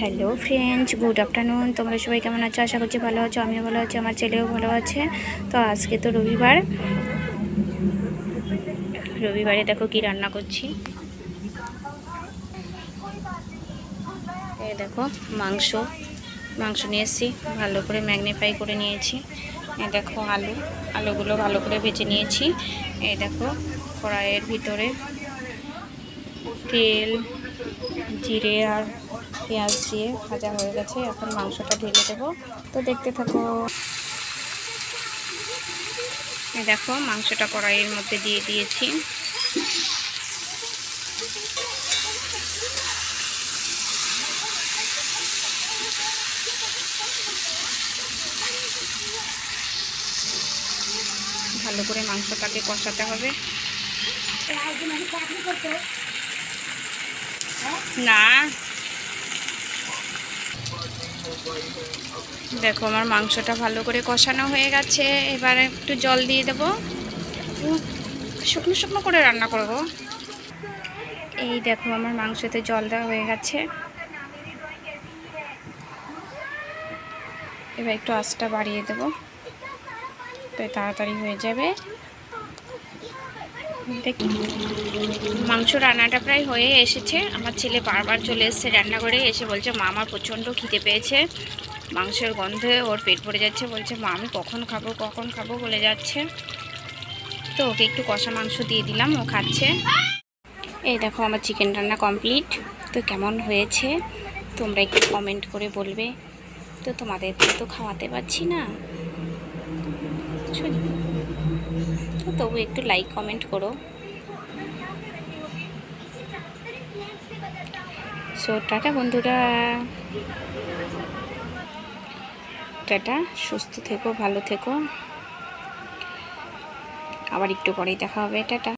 Hello friends, good afternoon. তোমরা সবাই কেমন আছো? আশা করছি ভালো আছো। আমিও ভালো আছি, আমার ছেলেও ভালো আছে। তো আজকে তো রবিবারে দেখো কি রান্না করছি। এই দেখো মাংস নিয়ে এসেছি, ভালো করে ম্যাগনিফাই করে নিয়েছি। এই দেখো আলুগুলো ভালো করে ভেজে নিয়েছি। এই দেখো কড়াইয়ের ভিতরে তেল, জিরে আর পেঁয়াজ দিয়ে ভাজা হয়ে গেছে। এখন মাংসটা ঢেলে দেবো, তো দেখতে থাকো। এই দেখো মাংসটা কড়াইয়ের মধ্যে দিয়ে দিয়েছি। ভালো করে মাংসটাকে কষাতে হবে। না দেখো আমার মাংসটা ভালো করে কষানো হয়ে গেছে। এবার একটু জল দিয়ে দেবো, শুকনো শুকনো করে রান্না করব। এই দেখো আমার মাংসতে জল দেওয়া হয়ে গেছে। এবার একটু আঁচটা বাড়িয়ে দেবো, তাই তাড়াতাড়ি হয়ে যাবে। দেখি মাংস রান্নাটা প্রায় হয়ে এসেছে। আমার ছেলে বারবার চলে এসেছে রান্না করে, এসে বলছে মা আমার প্রচণ্ড খিদে পেয়েছে, মাংসের গন্ধে ওর পেট ভরে যাচ্ছে। বলছে মা আমি কখন খাবো বলে যাচ্ছে। তো ওকে একটু কষা মাংস দিয়ে দিলাম, ও খাচ্ছে। এই দেখো আমার চিকেন রান্না কমপ্লিট। তো কেমন হয়েছে তোমরা একটু কমেন্ট করে বলবে। তো তোমাদের তো খাওয়াতে পারছি না, তো তবু একটু লাইক কমেন্ট করো। সো টাটা বন্ধুরা, টাটা, সুস্থ থেকো, ভালো থেকো। আবার একটু পরেই দেখা হবে, টাটা।